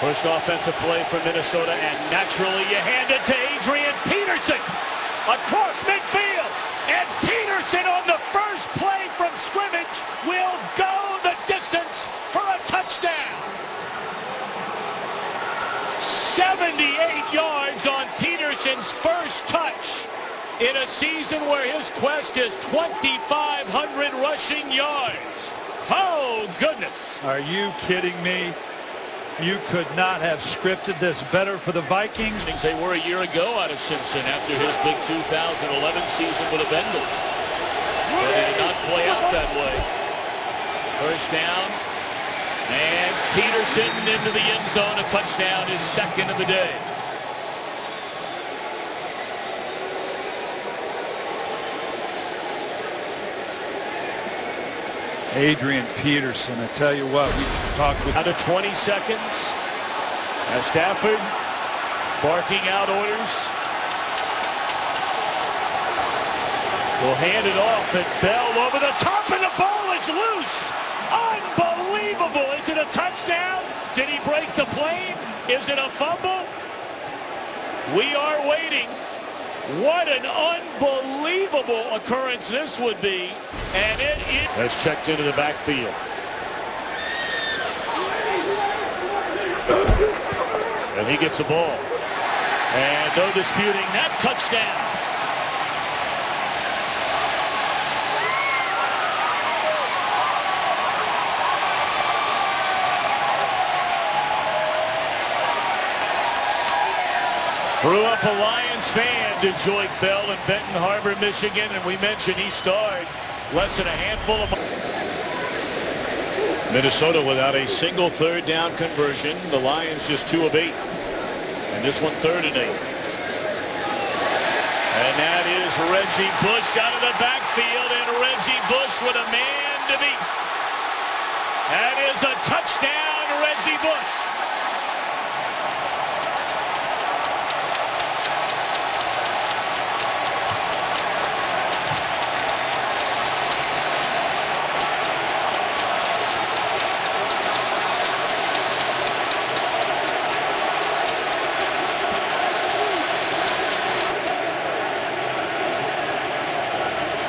First offensive play for Minnesota, and naturally you hand it to Adrian Peterson across midfield. And Peterson on the first play from scrimmage will go the distance for a touchdown. 78 yards on Peterson's first touch in a season where his quest is 2,500 rushing yards. Oh, goodness. Are you kidding me? You could not have scripted this better for the Vikings. They were a year ago out of Simpson after his big 2011 season with the Bengals. But it did not play out that way. First down. And Peterson into the end zone. A touchdown, his second of the day. Adrian Peterson, I tell you what, we talked with... Out of 20 seconds. As Stafford barking out orders. Will hand it off, and Bell over the top, and the ball is loose. Unbelievable. Is it a touchdown? Did he break the plane? Is it a fumble? We are waiting. What an unbelievable occurrence this would be. And it has checked into the backfield. And he gets the ball. And no disputing that touchdown. Grew up a Lions fan, DeJoy Bell in Benton Harbor, Michigan, and we mentioned he starred less than a handful of... Minnesota without a single third down conversion. The Lions just 2 of 8. And this one 3rd and 8. And that is Reggie Bush out of the backfield, and Reggie Bush with a man to beat. That is a touchdown, Reggie Bush.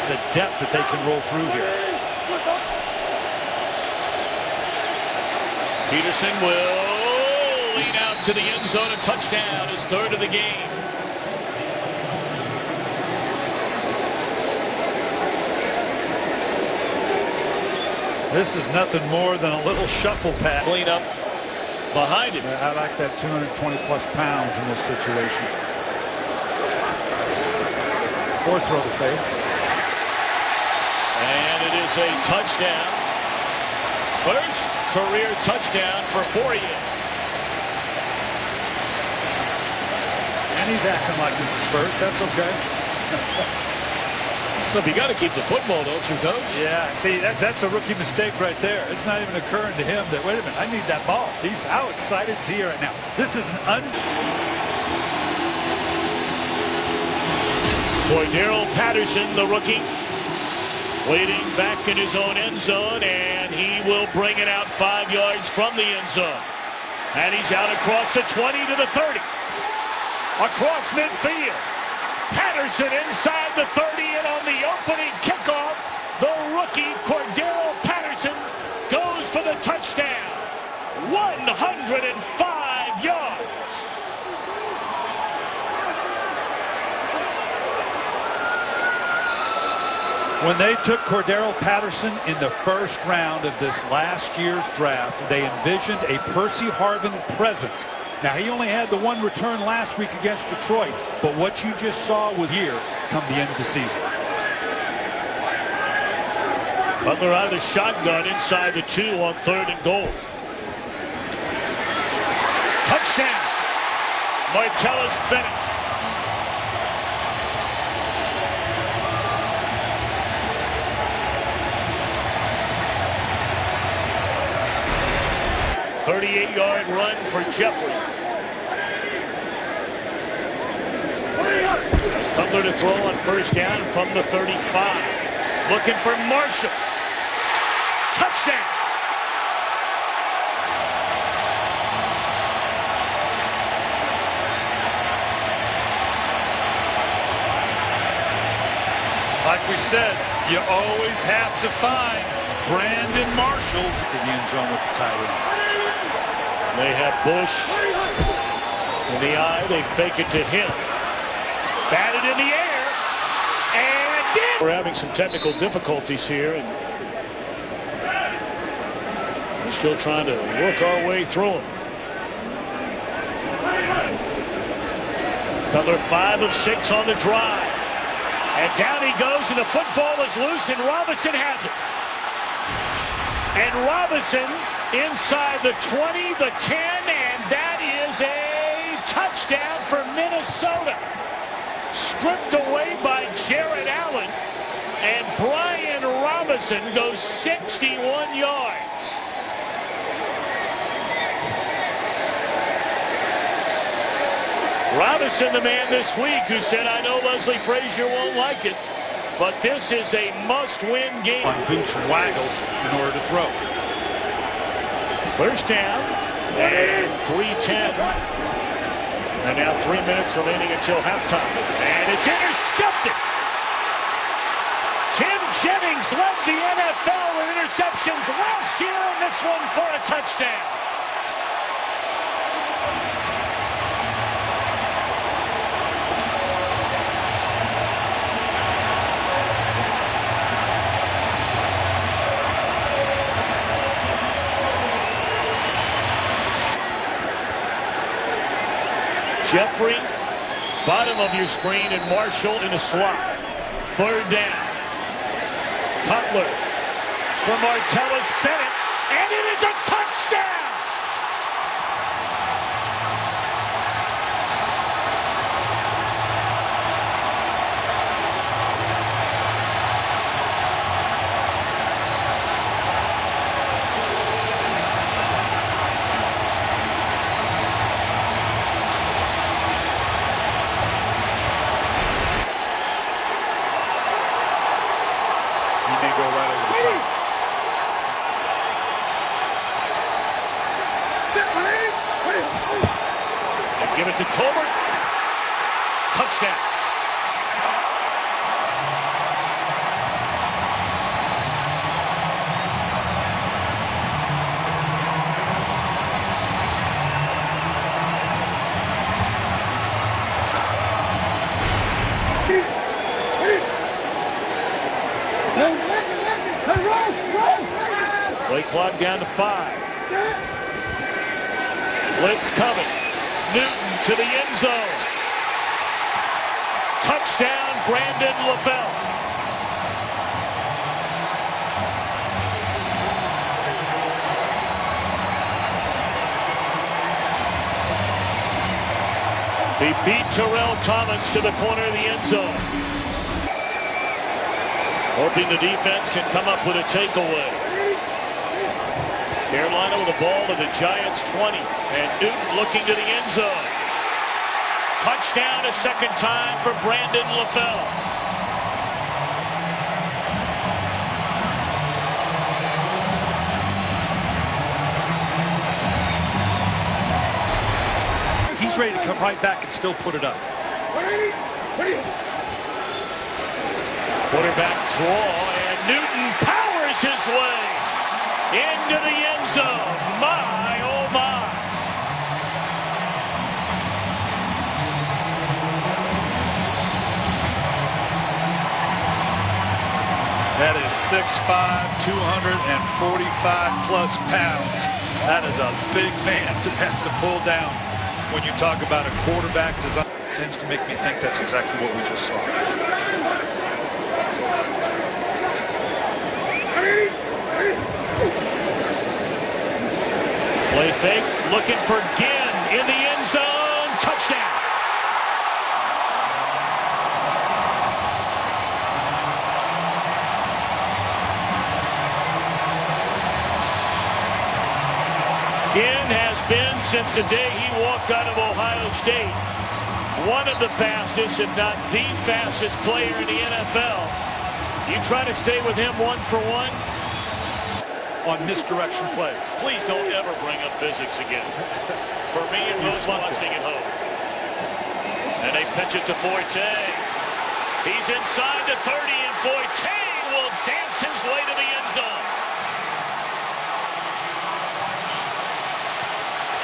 The depth that they can roll through here. Peterson will lean out to the end zone. A touchdown, his 3rd of the game. This is nothing more than a little shuffle pass. Clean up behind him. I like that 220+ pounds in this situation. 4th throw to fade. And it is a touchdown. First career touchdown for Fourier. And he's acting like this is first. That's okay. So you got to keep the football, don't you, Coach? Yeah, see, that's a rookie mistake right there. It's not even occurring to him that, wait a minute, I need that ball. He's how excited is he right now? This is an Cordero Patterson, the rookie, waiting back in his own end zone, and he will bring it out 5 yards from the end zone. And he's out across the 20 to the 30. Across midfield. Patterson inside the 30, and on the opening kickoff, the rookie Cordero Patterson goes for the touchdown. 105 yards. When they took Cordero Patterson in the first round of this last year's draft, they envisioned a Percy Harvin presence. Now, he only had the 1 return last week against Detroit, but what you just saw was here come the end of the season. Butler out of the shotgun inside the 2 on 3rd and goal. Touchdown, Martellus Bennett. .38-yard run for Jeffrey. Butler to throw on first down from the 35. Looking for Marshall. Touchdown. like we said, you always have to find Brandon Marshall in the end zone with the tight end. They have Bush in the eye. They fake it to him. Batted in the air. And did. We're having some technical difficulties here. And we're still trying to work our way through them. Cutler 5 of 6 on the drive. And down he goes, and the football is loose, and Robinson has it. And Robinson inside the 20, the 10, and that is a touchdown for Minnesota. Stripped away by Jared Allen, and Brian Robinson goes 61 yards. Robinson, the man this week, who said, I know Leslie Frazier won't like it, but this is a must-win game. On boots and waggles in order to throw. First down, and 3:10. And now 3 minutes remaining until halftime. And it's intercepted. Tim Jennings led the NFL with interceptions last year, and this one for a touchdown. Jeffrey, bottom of your screen, and Marshall in a slot. Third down. Cutler for Martellus Bennett, and it is a touchdown! Go right over the top. And give it to Tolbert. Touchdown. Play clock down to 5. Blitz coming. Newton to the end zone. Touchdown, Brandon LaFell. He beat Terrell Thomas to the corner of the end zone. Hoping the defense can come up with a takeaway. Carolina with the ball to the Giants 20, and Newton looking to the end zone. Touchdown a second time for Brandon LaFell. He's ready to come right back and still put it up. Quarterback draw, and Newton powers his way into the end zone. My, oh my. That is 6'5", 245 plus pounds. That is a big man to have to pull down when you talk about a quarterback design. It tends to make me think that's exactly what we just saw. Play fake, looking for Ginn in the end zone. Touchdown. Ginn has been, since the day he walked out of Ohio State, one of the fastest, if not the fastest player in the NFL. You try to stay with him 1-for-1 on misdirection plays. Please don't ever bring up physics again. For me and those watching at home. And they pitch it to Forte. He's inside the 30 and Forte will dance his way to the end zone.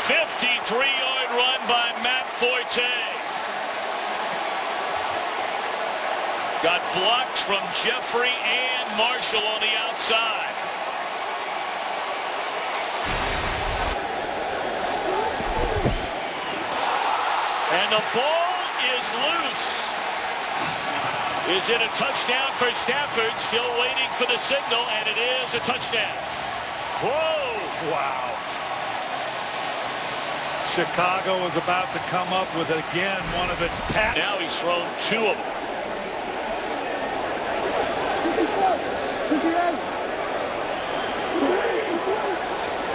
53-yard run by Matt Forte. Got blocks from Jeffrey and Marshall on the outside. And the ball is loose. Is it a touchdown for Stafford? Still waiting for the signal, and it is a touchdown. Whoa! Wow. Chicago is about to come up with, again, one of its passes. Now he's thrown two of them.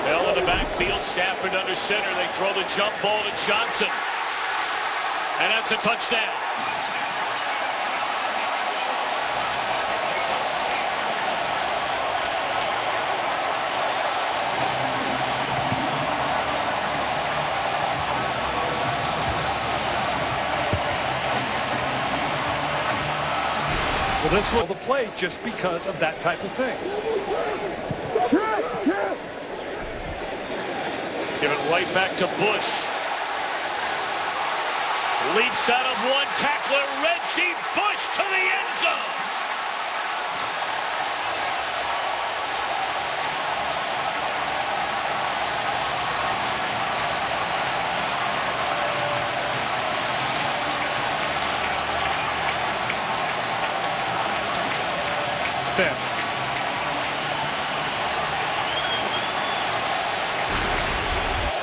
Bell in the backfield, Stafford under center. They throw the jump ball to Johnson. And that's a touchdown. Well, this was the play just because of that type of thing. Give it right back to Bush. Leaps out of one tackler. Reggie Bush to the end zone. Defense.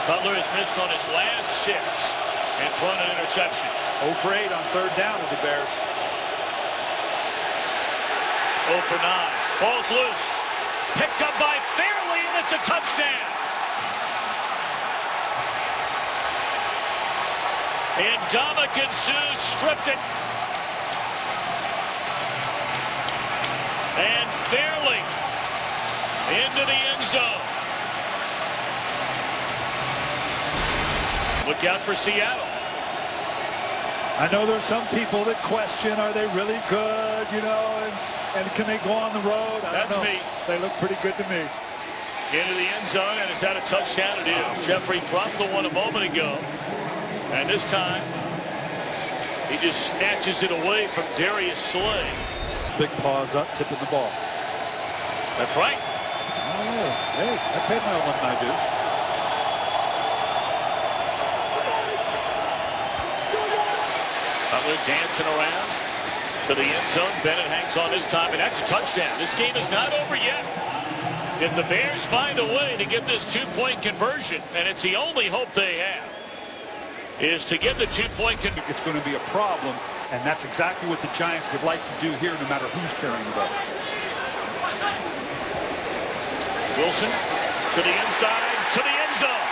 Butler has missed on his last 6 and thrown an interception. 0 for 8 on third down with the Bears. 0 for 9. Ball's loose. Picked up by Fairley, and it's a touchdown. And Ndamukong Suh stripped it. And Fairley into the end zone. Look out for Seattle. I know there's some people that question, are they really good, you know, and can they go on the road? That's me. They look pretty good to me. Into the end zone, and it's had a touchdown. It is. Jeffrey dropped the one a moment ago. And this time, he just snatches it away from Darius Slay. Big paws up, tipping the ball. That's right. Oh, hey, I paid my alumni dues. Butler dancing around to the end zone. Bennett hangs on this time, and that's a touchdown. This game is not over yet. If the Bears find a way to get this two-point conversion, and it's the only hope they have, is to get the two-point conversion. It's going to be a problem, and that's exactly what the Giants would like to do here, no matter who's carrying the ball. Wilson to the inside, to the end zone.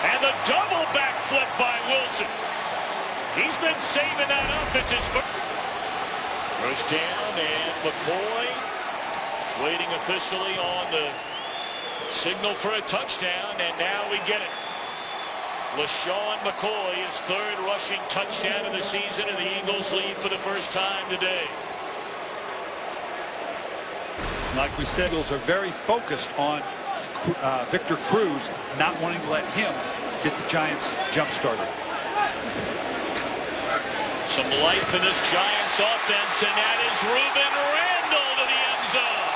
And the double backflip by Wilson. He's been saving that up. It's his first. First down, and McCoy waiting officially on the signal for a touchdown, and now we get it. LaShawn McCoy, his third rushing touchdown of the season, and the Eagles lead for the first time today. Like we said, Eagles are very focused on Victor Cruz, not wanting to let him get the Giants jump-started. Some life in this Giants offense, and that is Ruben Randle to the end zone.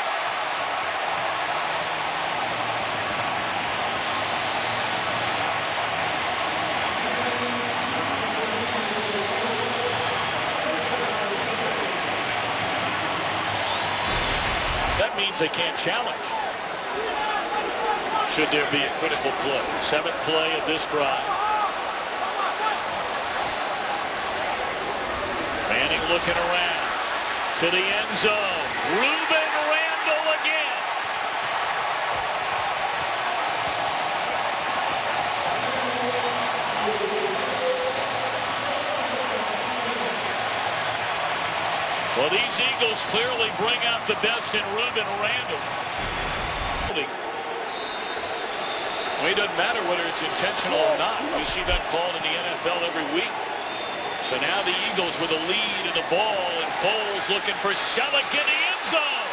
That means they can't challenge. Should there be a critical play. 7th play of this drive. Manning looking around to the end zone. Ruben Randle again. Well, these Eagles clearly bring out the best in Ruben Randle. Well, it doesn't matter whether it's intentional or not. We see that called in the NFL every week. So now the Eagles with a lead in the ball, and Foles looking for Selleck in the end zone.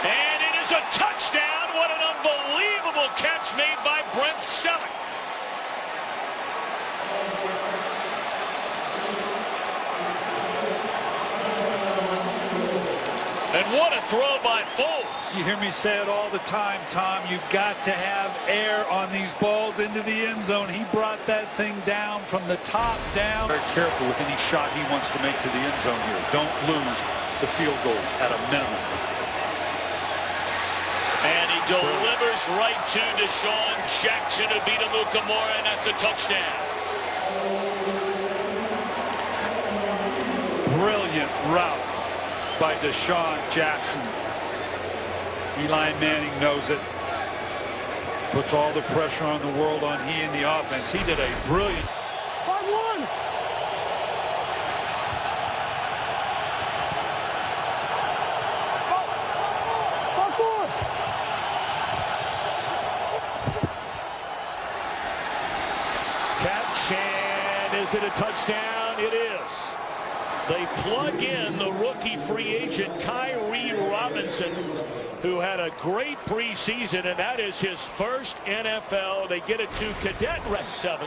And it is a touchdown. What an unbelievable catch made by Brent Selleck. And what a throw by Foles. You hear me say it all the time, Tom. You've got to have air on these balls into the end zone. He brought that thing down from the top down. Very careful with any shot he wants to make to the end zone here. Don't lose the field goal at a minimum. And he delivers right to Deshaun Jackson, who beat Amukamara, and that's a touchdown. Brilliant route by Deshaun Jackson. Eli Manning knows it. Puts all the pressure on the world on he and the offense. He did a brilliant. 5-1. Catch, and is it a touchdown? It is. They plug in the rookie free agent Kyrie Robinson, who had a great preseason, and that is his first NFL. They get it to Cadet, rest 7.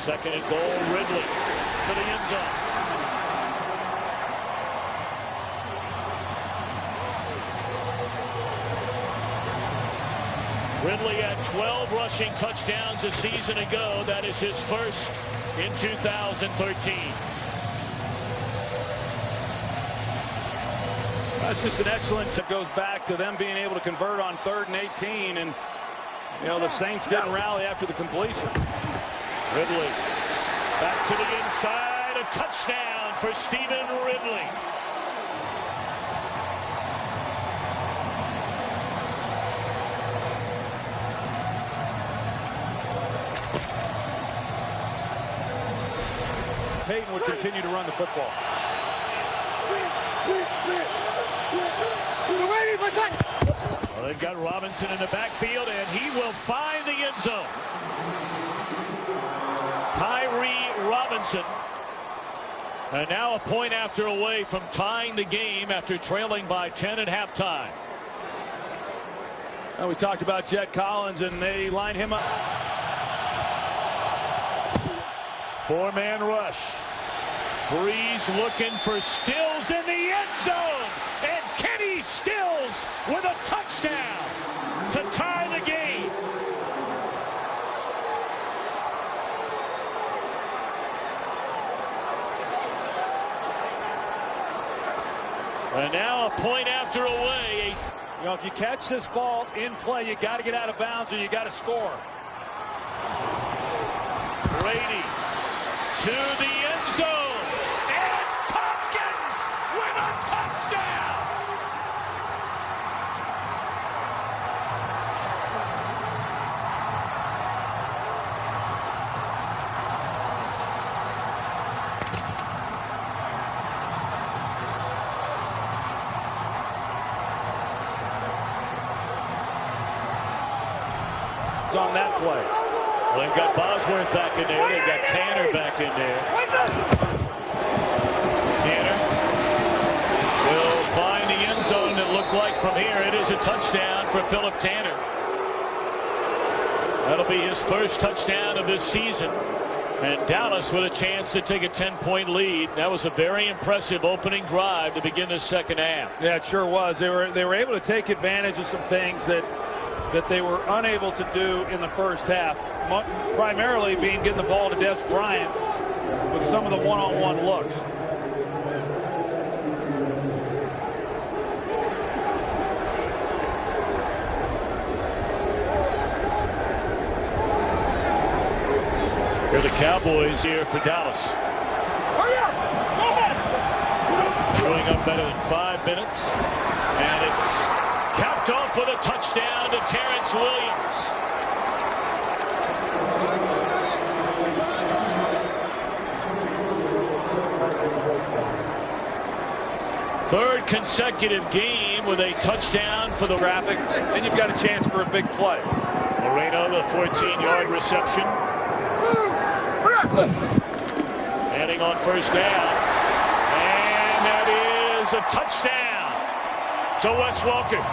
Second and goal, Ridley to the end zone. Ridley had 12 rushing touchdowns a season ago. That is his first in 2013. That's just an excellent. It goes back to them being able to convert on 3rd and 18, and you know the Saints didn't rally after the completion. Ridley back to the inside, a touchdown for Stephen Ridley. Peyton would continue to run the football. Well, they've got Robinson in the backfield, and he will find the end zone. Kyrie Robinson. And now a point after away from tying the game after trailing by 10 at halftime. Well, we talked about Jet Collins, and they line him up. 4-man rush. Breeze looking for Stills in the end zone. And Kenny Stills with a touchdown to tie the game. And now a point after away. You know, if you catch this ball in play, you got to get out of bounds or you got to score. Brady to the end zone. And Tompkins with a touchdown. On that play. Well, they've got Bosworth back in there. They've got Tanner back in there. Tanner will find the end zone that looked like from here. It is a touchdown for Philip Tanner. That'll be his first touchdown of this season. And Dallas with a chance to take a 10-point lead. That was a very impressive opening drive to begin the second half. Yeah, it sure was. They were able to take advantage of some things that they were unable to do in the first half, primarily being getting the ball to Des Bryant with some of the one-on-one looks. Here are the Cowboys here for Dallas. Hurry up! Go ahead! Going up better than 5 minutes, and it's capped off with a touchdown to Terrence Williams. Third consecutive game with a touchdown for the traffic. Then you've got a chance for a big play. Moreno, the 14-yard reception. Heading on first down. And that is a touchdown to Wes Welker.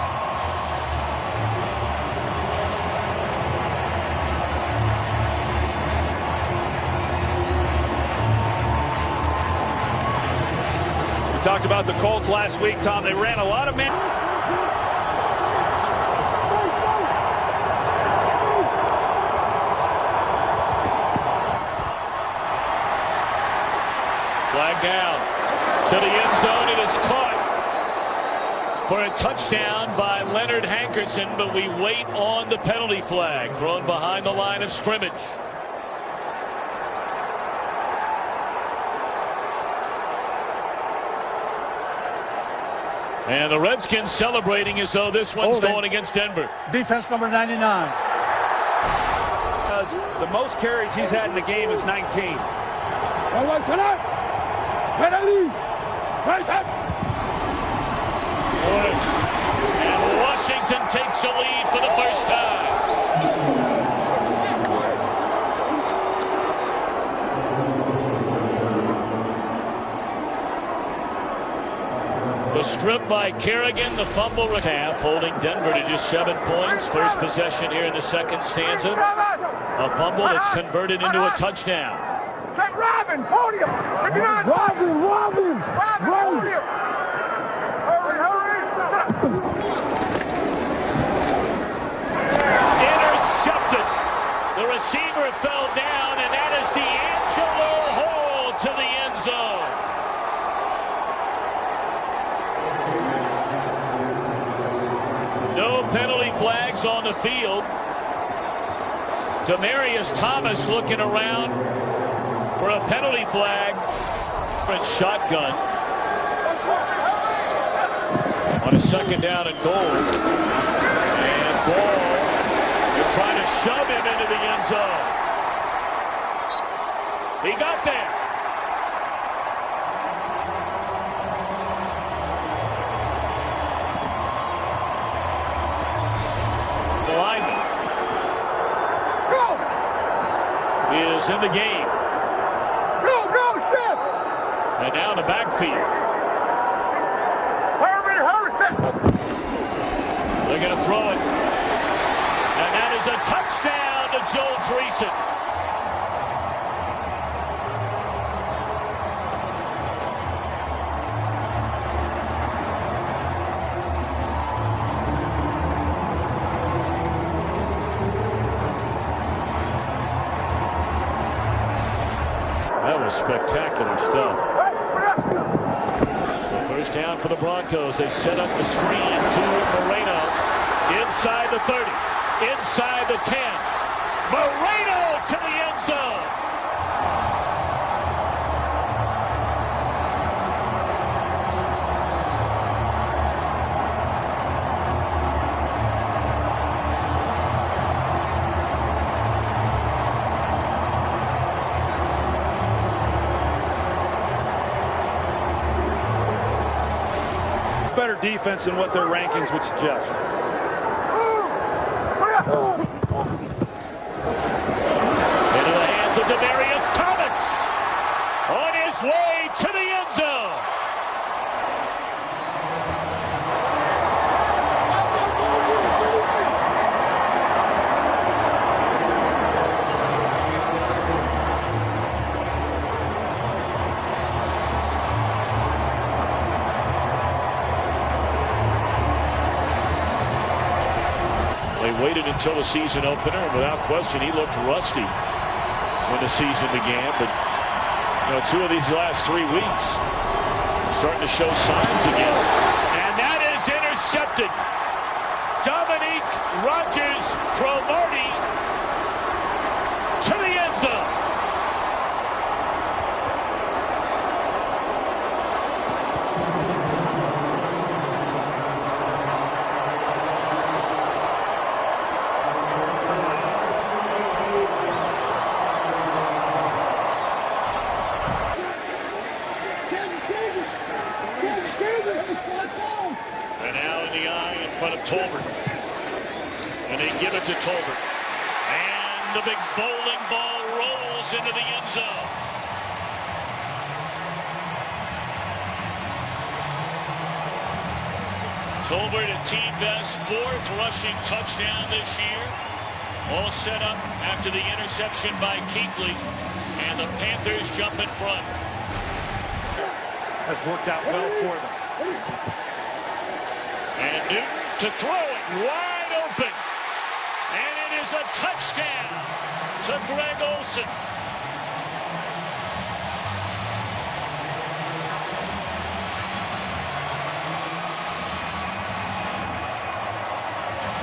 We talked about the Colts last week, Tom. They ran a lot of men. Flag down to the end zone. It is caught for a touchdown by Leonard Hankerson, but we wait on the penalty flag thrown behind the line of scrimmage. And the Redskins celebrating as though this one's going against Denver. Defense number 99. Because the most carries he's had in the game is 19. And Washington takes the lead for the first time. The strip by Kerrigan, the fumble half, holding Denver to just 7 points. First possession here in the second stanza. A fumble that's converted into a touchdown. Robin, podium! Robin! Podium! Hurry! Intercepted. The receiver fell down, and that is D'Angelo Hall to the end zone. No penalty flags on the field. Demaryius Thomas looking around for a penalty flag. Shotgun on a second down and goal. And Ball, they're trying to shove him into the end zone. He got there. The lineman is in the game. And now in the backfield. They're going to throw it. And that is a touchdown to Joel Dreesen. That was spectacular stuff. First down for the Broncos. They set up the screen to Moreno. Inside the 30. Inside the 10. Moreno to the end zone. Better defense than what their rankings would suggest. Into the hands of Demaryius Thomas on his way to the end zone. They waited until the season opener, and without question, he looked rusty when the season began. But you know, 2 of these last 3 weeks starting to show signs again. And that is intercepted. Dominique Rodgers-Cromartie to the end zone. And now in the eye in front of Tolbert. And they give it to Tolbert. the big bowling ball rolls into the end zone. Tolbert, a team best 4th rushing touchdown this year. All set up after the interception by Kuechly. And the Panthers jump in front. Has worked out well for them. And Newton to throw it wide open. And it is a touchdown to Greg Olsen.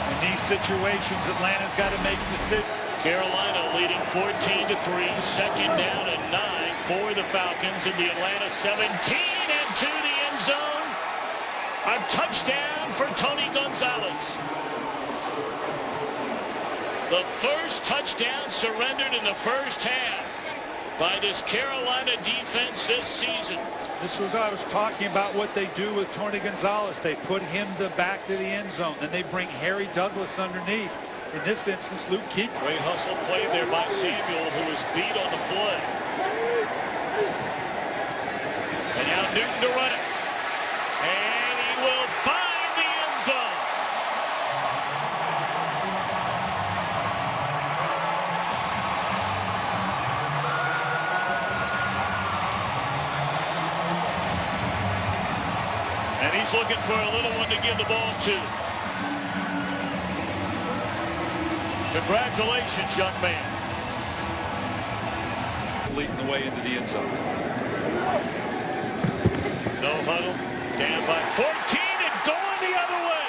In these situations, Atlanta's got to make decisions. Carolina leading 14-3, 2nd down and 9 for the Falcons in the Atlanta 17 and to the end zone. A touchdown for Tony Gonzalez. The first touchdown surrendered in the first half by this Carolina defense this season. This was I was talking about what they do with Tony Gonzalez. They put him back to the end zone. Then they bring Harry Douglas underneath. In this instance, Luke Kuechly. Great hustle play there by Samuel, who was beat on the play. And now Newton to run it. And he will find the end zone. And he's looking for a little one to give the ball to. Congratulations, young man. Leading the way into the end zone. No huddle. Down by 14 and going the other way.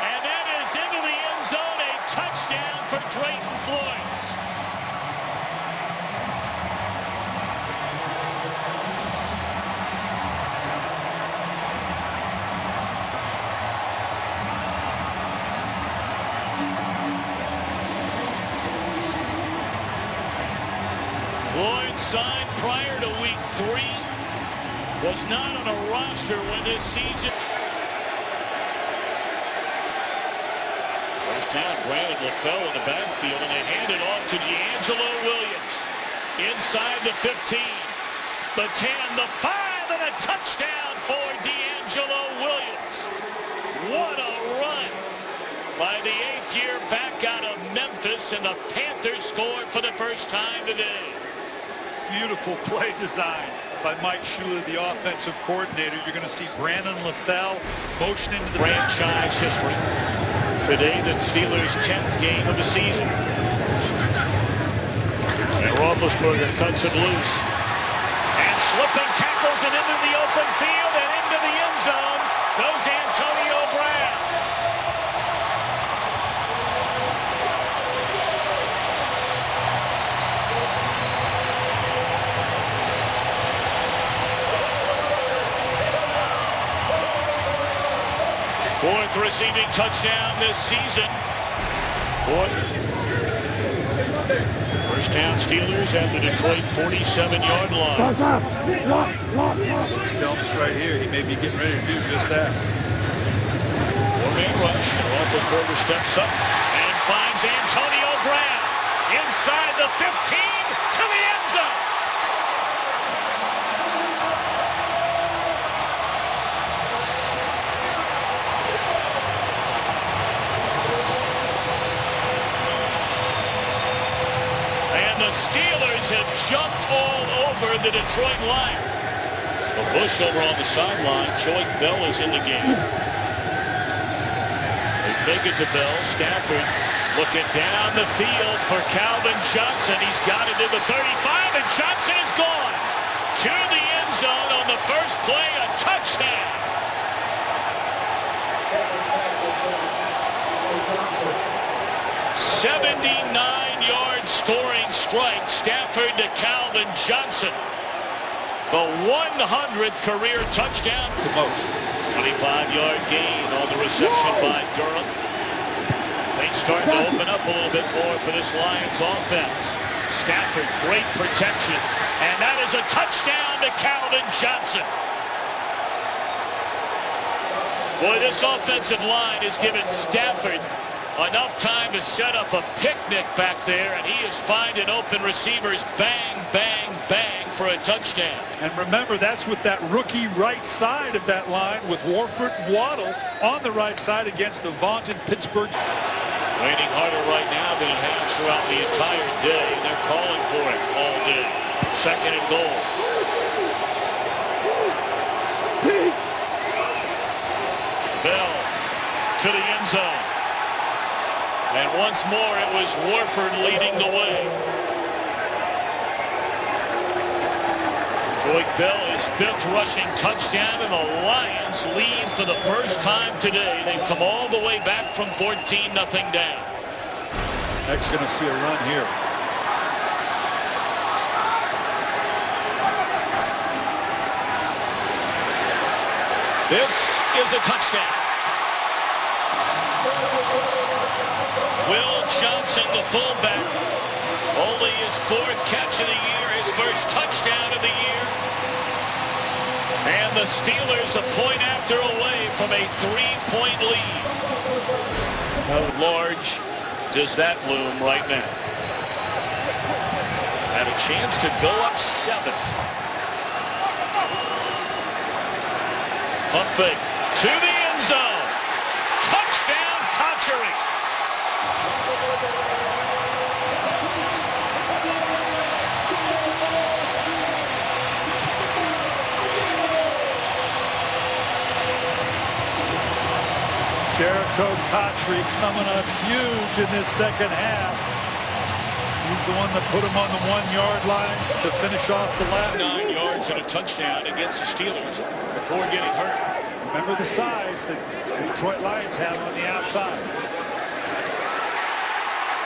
And that is into the end zone. A touchdown for Drayton Florence. Floyd signed prior to week 3. Was not on a roster when this season. First down, Brandon LaFell in the backfield, and they hand it off to D'Angelo Williams. Inside the 15, the 10, the 5, and a touchdown for D'Angelo Williams. What a run by the 8th-year back out of Memphis, and the Panthers scored for the first time today. Beautiful play design by Mike Shula, the offensive coordinator. You're going to see Brandon LaFell motion into the franchise history. Today, the Steelers' 10th game of the season. And Roethlisberger cuts it loose. And slipping tackles it into the open field and into the end zone goes Antonio Brown. Fourth receiving touchdown this season. First down Steelers at the Detroit 47-yard line. He's telling us right here he may be getting ready to do just that. 4-man rush. Roethlisberger steps up and finds Antonio Brown inside the 15 to the end zone. The Steelers have jumped all over the Detroit line. A Bush over on the sideline. Joey Bell is in the game. They fake it to Bell. Stafford looking down the field for Calvin Johnson. He's got it to the 35, and Johnson is gone to the end zone on the first play. A touchdown. 79-yard scoring strike. Stafford to Calvin Johnson. The 100th career touchdown. The most. 25-yard gain on the reception by Durham. Things starting to open up a little bit more for this Lions offense. Stafford, great protection. And that is a touchdown to Calvin Johnson. Boy, this offensive line has given Stafford Enough time to set up a picnic back there, and he is finding open receivers. Bang, bang, bang for a touchdown. And remember, that's with that rookie right side of that line with Warford and Waddle on the right side against the vaunted Pittsburgh. Raining harder right now than it has throughout the entire day, and they're calling for it all day. Second and goal. Bell to the end zone. And once more, it was Warford leading the way. Joyke Bell, his 5th rushing touchdown, and the Lions lead for the first time today. They've come all the way back from 14-0 down. Next, going to see a run here. This is a touchdown. Will Johnson, the fullback, only his 4th catch of the year, his first touchdown of the year. And the Steelers a point after away from a 3-point lead. How large does that loom right now? Had a chance to go up 7. Pump fake to the end zone. Touchdown, Cotchery. Jericho Cotchery coming up huge in this second half. He's the one that put him on the 1-yard line to finish off the last. 9 yards and a touchdown against the Steelers before getting hurt. Remember the size that the Detroit Lions have on the outside.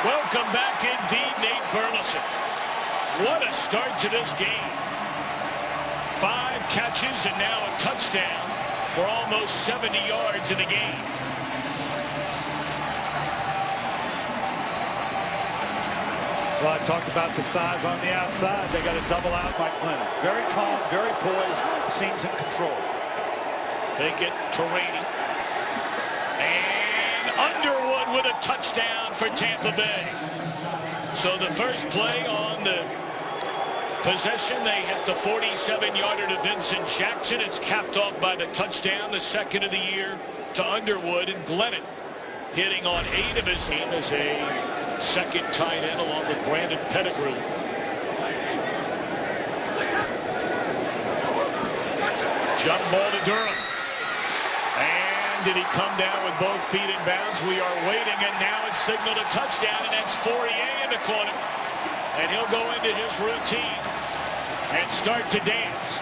Welcome back indeed, Nate Burleson. What a start to this game. 5 catches and now a touchdown for almost 70 yards in the game. Well, I talked about the size on the outside. They got to double out Mike Glennon. Very calm, very poised, seems in control. Fake it to Rainey. And Underwood with a touchdown for Tampa Bay. So the first play on the possession, they hit the 47-yarder to Vincent Jackson. It's capped off by the touchdown, the second of the year to Underwood, and Glennon hitting on 8 of his team as a second tight end along with Brandon Pettigrew. Jump ball to Durham. And did he come down with both feet in bounds? We are waiting, and now it's signaled a touchdown, and that's Fourier in the corner. And he'll go into his routine and start to dance.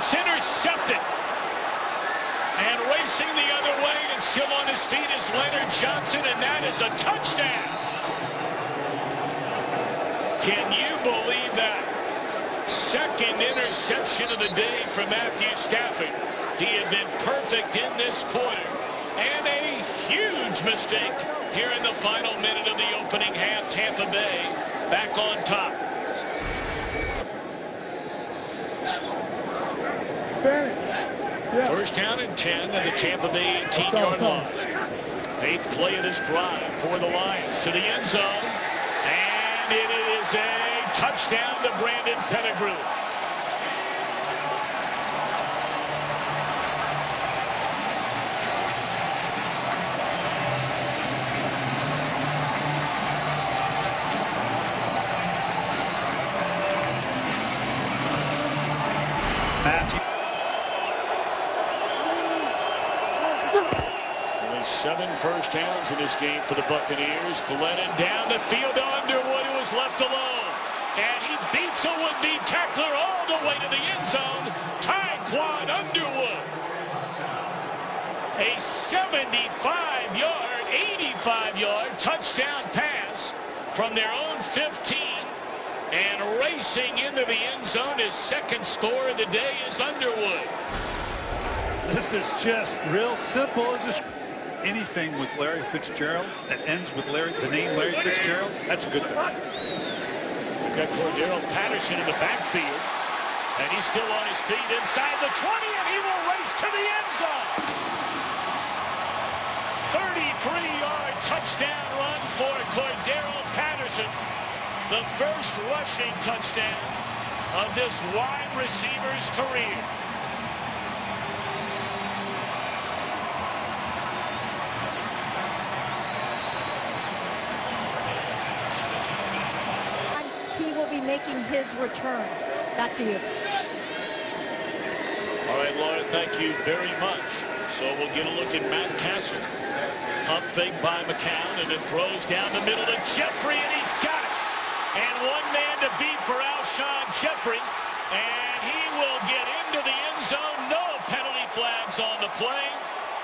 Intercepted. And racing the other way and still on his feet is Leonard Johnson, and that is a touchdown. Can you believe that? Second interception of the day for Matthew Stafford. He had been perfect in this quarter. And a huge mistake here in the final minute of the opening half. Tampa Bay back on top. First down and 10 at the Tampa Bay 18-yard line. 8th play of this drive for the Lions to the end zone. And it is a touchdown to Brandon Pettigrew. Matthew. 7 first downs in this game for the Buccaneers. Glennon down the field to Underwood, who is left alone. And he beats a would-be tackler all the way to the end zone. Tyquan Underwood. A 75-yard, 85-yard touchdown pass from their own 15. And racing into the end zone, his second score of the day is Underwood. This is just real simple. It's just anything with Larry Fitzgerald that ends with the name Larry Fitzgerald, that's a good thing. got Cordero Patterson in the backfield. And he's still on his feet inside the 20, and he will race to the end zone. 33-yard touchdown run for Cordero Patterson. The first rushing touchdown of this wide receiver's career. He will be making his return. Back to you. All right, Laura, thank you very much. So we'll get a look at Matt Castle. Pump fake by McCown, and it throws down the middle to Jeffrey, and he's got it. And one man to beat for Alshon Jeffrey, and he will get into the end zone. No penalty flags on the play.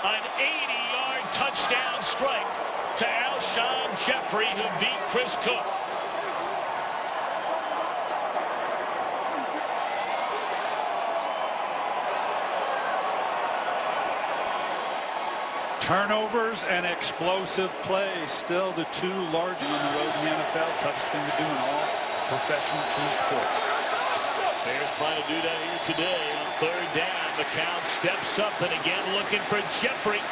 An 80-yard touchdown strike to Alshon Jeffrey, who beat Chris Cook. Turnovers and explosive plays, still the two largest on the road in the NFL. Toughest thing to do in all professional team sports. Bears trying to do that here today on third down. McCown steps up and again looking for Jeffrey.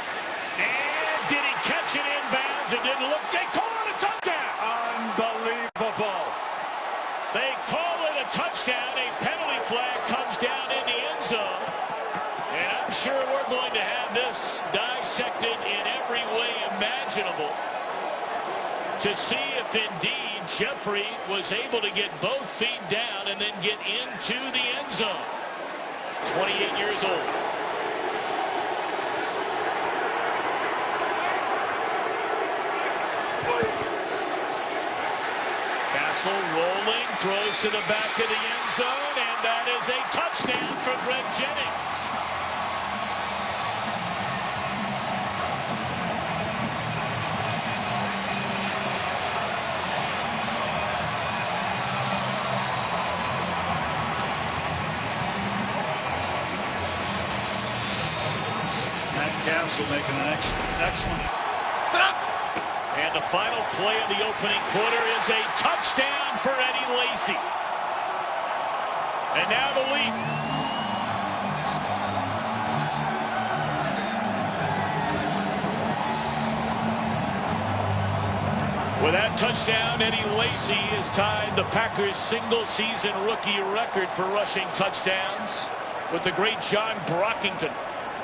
And did he catch it inbounds? It didn't look. They call it a touchdown. Unbelievable. They call it a touchdown. A penalty flag comes down in the end zone. And I'm sure we're going to have this dissected in every way imaginable to see if indeed Jeffrey was able to get both feet down and then get into the end zone. 28 years old. Castle rolling, throws to the back of the end zone, and that is a touchdown for Greg Jennings. Castle making an excellent. And the final play of the opening quarter is a touchdown for Eddie Lacy. And now the lead. With that touchdown, Eddie Lacy has tied the Packers' single-season rookie record for rushing touchdowns with the great John Brockington.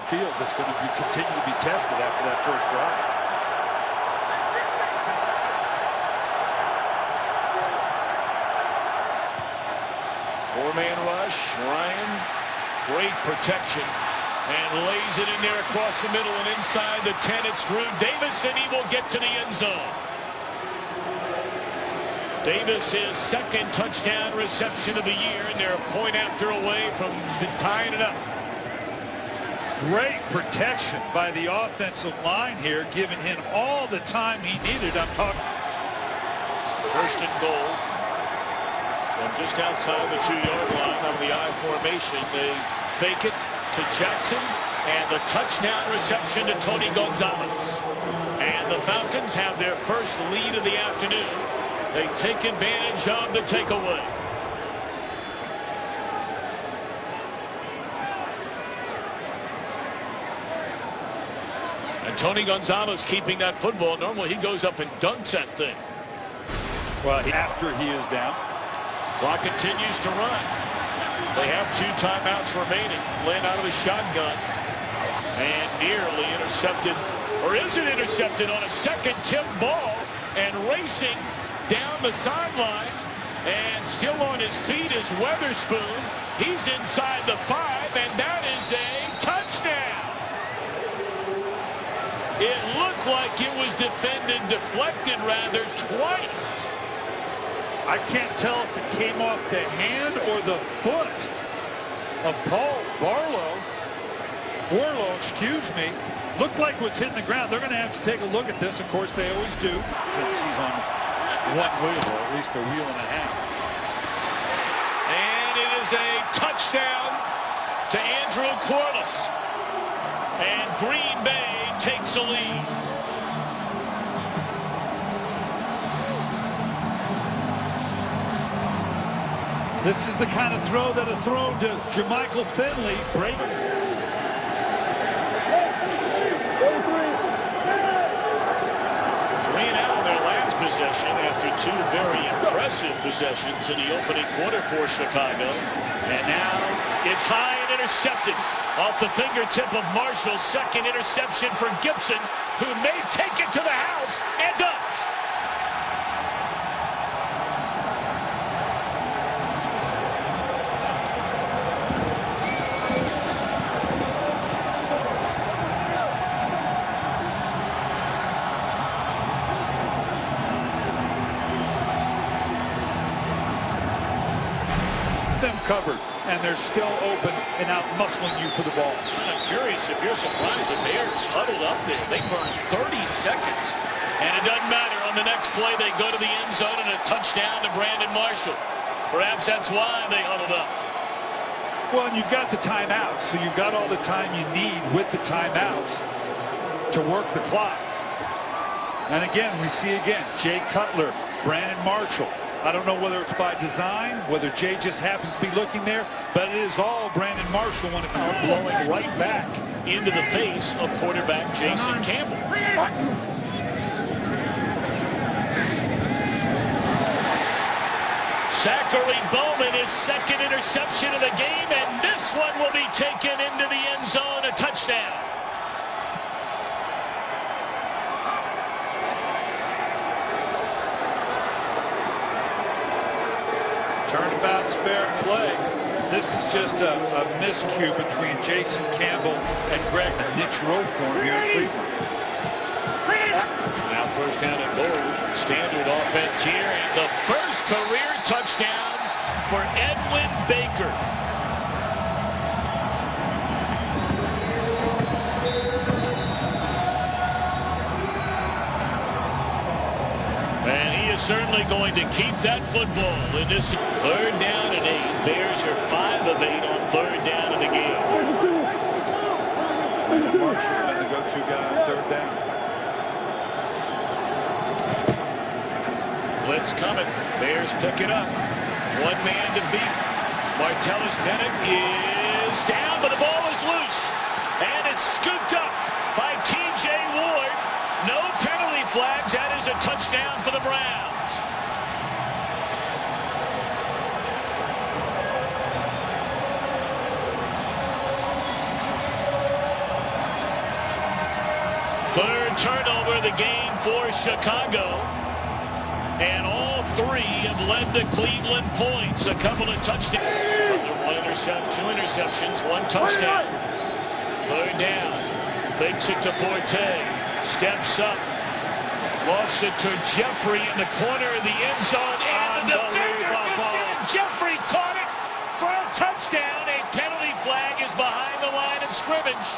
Field that's going to continue to be tested after that first drive. Four-man rush. Ryan, great protection, and lays it in there across the middle and inside the 10. It's Drew Davis, and he will get to the end zone. Davis, his second touchdown reception of the year, and they're a point after away from tying it up. Great protection by the offensive line here, giving him all the time he needed. I'm talking. First and goal. From just outside the 2-yard line of the I formation. They fake it to Jackson, and the touchdown reception to Tony Gonzalez. And the Falcons have their first lead of the afternoon. They take advantage of the takeaway. And Tony Gonzalez keeping that football. Normally he goes up and dunks that thing. Well, after he is down. Clock continues to run. They have 2 timeouts remaining. Flynn out of the shotgun. And nearly intercepted, or is it intercepted on a second tip ball, and racing down the sideline and still on his feet is Weatherspoon. He's inside the 5, and that is a touchdown. It looked like it was deflected rather, twice. I can't tell if it came off the hand or the foot of Paul Warlow, excuse me. Looked like it was hitting the ground. They're going to have to take a look at this. Of course, they always do, since he's on one wheel, or at least a wheel and a half. And it is a touchdown to Andrew Corliss. And Green Bay takes a lead. This is the kind of throw that is thrown to Jermichael Finley. Great. 3 and out on their last possession after 2 very impressive possessions in the opening quarter for Chicago. And now it's high and intercepted off the fingertip of Marshall. Second interception for Gibson, who may take it to the house and does. Them covered, and they're still open and out muscling you for the ball. I'm curious if you're surprised the Bears huddled up there. They burned 30 seconds, and it doesn't matter. On the next play, they go to the end zone and a touchdown to Brandon Marshall. Perhaps that's why they huddled up. Well, and you've got the timeouts, so you've got all the time you need with the timeouts to work the clock. And again, we see Jay Cutler, Brandon Marshall. I don't know whether it's by design, whether Jay just happens to be looking there, but it is all Brandon Marshall when it comes Blowing right back into the face of quarterback Jason Campbell. Zachary Bowman, his second interception of the game, and this one will be taken into the end zone, a touchdown. Turnabout's fair play. This is just a miscue between Jason Campbell and Greg Nichero for him here in Cleveland. Now first down and goal. Standard offense here, and the first career touchdown for Edwin Baker. And he is certainly going to keep that football in this third down and 8. Bears are 5 of 8 on third down in the game. Marshall has been the go-to guy on third down. Blitz coming. Bears pick it up. One man to beat. Martellus Bennett is down, but the ball is loose. And it's scooped up by T.J. Ward. No penalty flags. That is a touchdown for the Browns. Third turnover of the game for Chicago. And all 3 have led to Cleveland points. A couple of touchdowns. 2 interceptions, 1 touchdown. Third down. Fakes it to Forte. Steps up. Lost it to Jeffrey in the corner of the end zone. And the defender missed it. And Jeffrey caught it for a touchdown. A penalty flag is behind the line of scrimmage.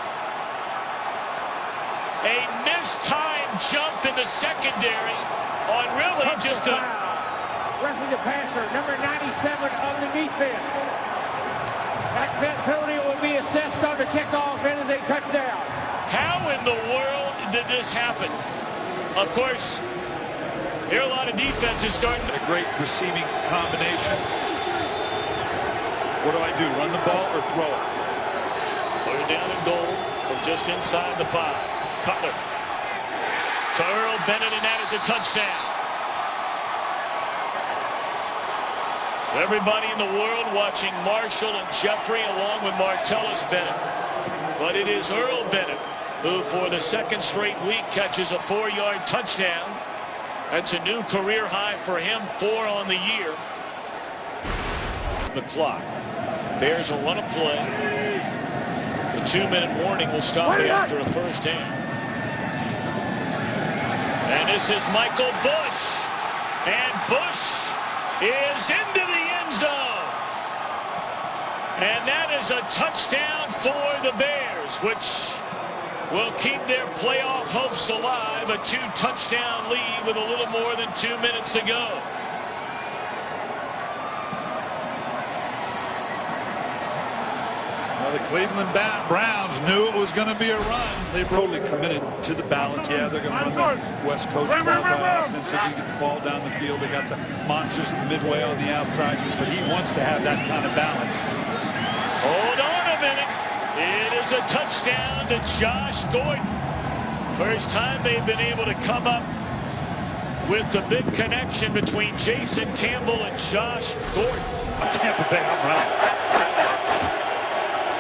A mistimed jump in the secondary on really just a... Roughing the passer, number 97 on the defense. That penalty will be assessed on the kickoff and is a touchdown. How in the world did this happen? Of course, there are a lot of defenses starting to... A great receiving combination. What do I do, run the ball or throw it? Third down and goal from just inside the 5. Cutler to Earl Bennett, and that is a touchdown. Everybody in the world watching Marshall and Jeffrey along with Martellus Bennett. But it is Earl Bennett who for the second straight week catches a 4-yard touchdown. That's a new career high for him, 4 on the year. The clock. Bears will run a play. The 2-minute warning will stop after a first down. And this is Michael Bush. And Bush is into the end zone. And that is a touchdown for the Bears, which will keep their playoff hopes alive. A 2-touchdown lead with a little more than 2 minutes to go. Well, the Cleveland Browns knew it was going to be a run. They totally committed to the balance. Yeah, they're going to run the West Coast quasi-offense. If you get the ball down the field, they got the monsters midway on the outside. But he wants to have that kind of balance. Hold on a minute. It is a touchdown to Josh Gordon. First time they've been able to come up with the big connection between Jason Campbell and Josh Gordon. Tampa Bay, I'm running.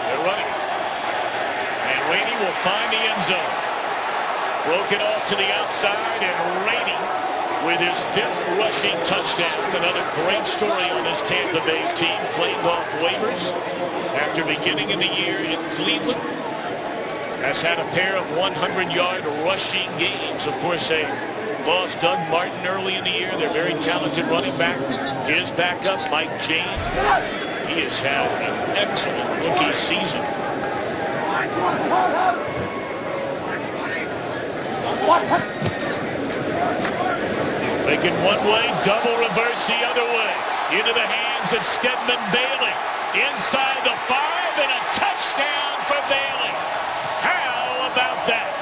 They're running. And Rainey will find the end zone. Broken off to the outside, and Rainey with his 5th rushing touchdown. Another great story on this Tampa Bay team, playing off waivers after beginning of the year in Cleveland. Has had a pair of 100-yard rushing games. Of course, they lost Doug Martin early in the year. They're very talented running back. His backup, Mike James. He has had an excellent rookie season. Making one way, double reverse the other way. Into the hands of Stedman Bailey. Inside the 5, and a touchdown for Bailey. How about that?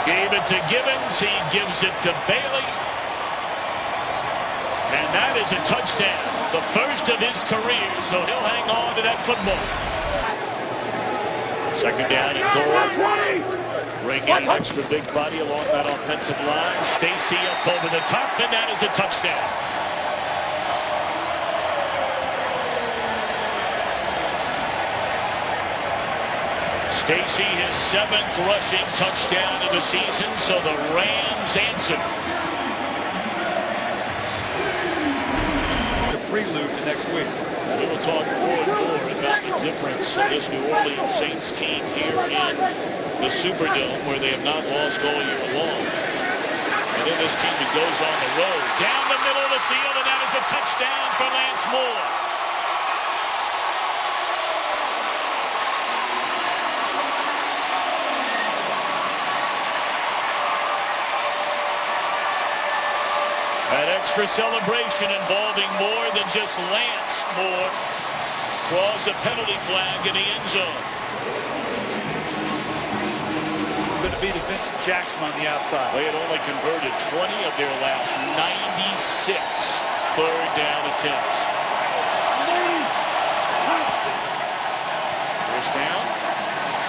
Gave it to Gibbons. He gives it to Bailey. And that is a touchdown. The first of his career, so he'll hang on to that football. Second down and goal. Bring in an extra big body along that offensive line. Stacy up over the top, and that is a touchdown. Stacy, his 7th rushing touchdown of the season, so the Rams answer. The prelude to next week. We will talk more and more about the difference of this New Orleans Saints team here in the Superdome, where they have not lost all year long. And then this team that goes on the road, down the middle of the field, and that is a touchdown for Lance Moore. An extra celebration involving more than just Lance Moore. Draws a penalty flag in the end zone. Going to be to Vincent Jackson on the outside. They had only converted 20 of their last 96 third down attempts. First down.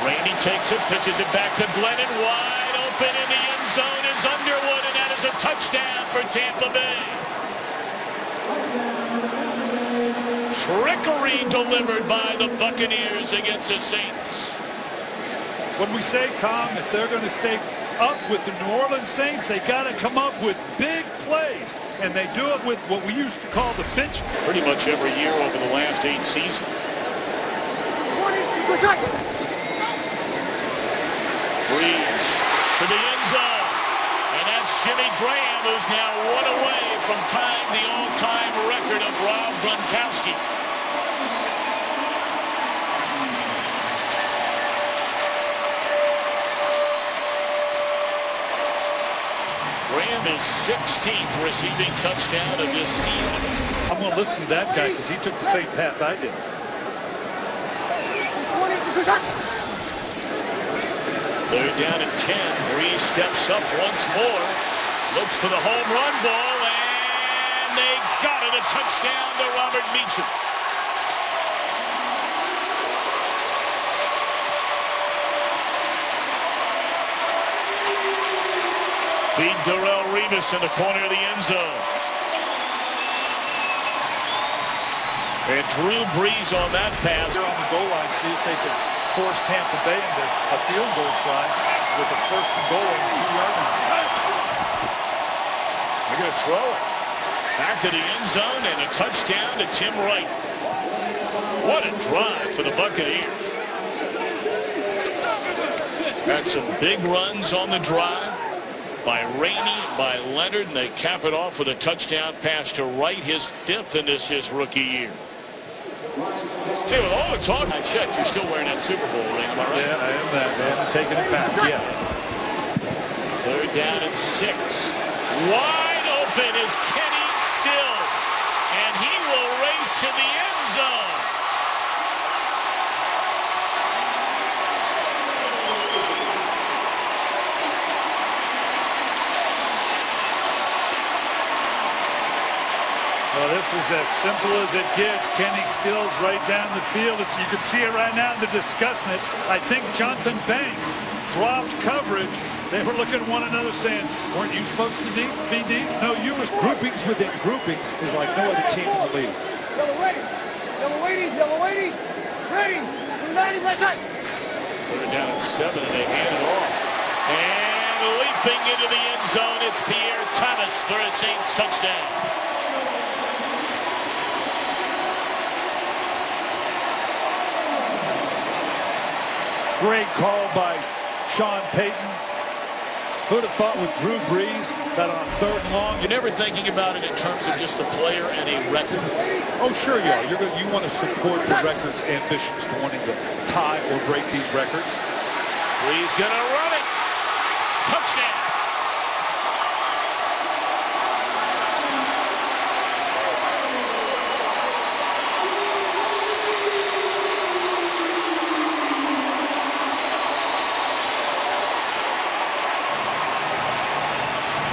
Rainey takes it, pitches it back to Glennon. Wide open in the end zone is Underwood, and that is a touchdown for Tampa Bay. Trickery delivered by the Buccaneers against the Saints. When we say, Tom, if they're going to stay up with the New Orleans Saints, they got to come up with big plays. And they do it with what we used to call the pinch. Pretty much every year over the last 8 seasons. Breeze to the end zone. And that's Jimmy Graham, who's now 1 away from tying the all-time record of Rob Gronkowski. Graham is 16th receiving touchdown of this season. I'm going to listen to that guy because he took the same path I did. Third down and 10. Breeze steps up once more. Looks for the home run ball, and they got it. A touchdown to Robert Meacham. Beat Darrelle Revis in the corner of the end zone. And Drew Brees on that pass. They're on the goal line, see if they can force Tampa Bay into a field goal try with a 1st and goal on the 2-yard line. They're going to throw it. Back to the end zone, and a touchdown to Tim Wright. What a drive for the Buccaneers. Had some big runs on the drive by Rainey and by Leonard, and they cap it off with a touchdown pass to Wright, his 5th in his rookie year. Tell you, with all the talk, I checked, you're still wearing that Super Bowl ring, am I right? Yeah, I am that. They haven't taken it back yet. Third down and 6. Wide open is Kenny Stills, and he will race to the end zone. Well, this is as simple as it gets. Kenny Stills right down the field. You can see it right now. They're discussing it. I think Jonathan Banks dropped coverage. They were looking at one another saying, weren't you supposed to be deep? No, you were. Groupings within groupings is like no other team in the league. Yellow ready. Yellow waiting. Yellow waiting. Ready. 90 left side. They're down at 7 and they hand it off. And leaping into the end zone, it's Pierre Thomas for a Saints touchdown. Great call by Sean Payton. Who'd have thought with Drew Brees that on 3rd and long? You're never thinking about it in terms of just a player and a record. Oh, sure you are. You want to support the record's ambitions to wanting to tie or break these records. Brees gonna run it. Touchdown.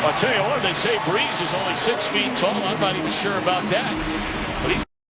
I'll tell you what, they say Brees is only 6 feet tall. I'm not even sure about that.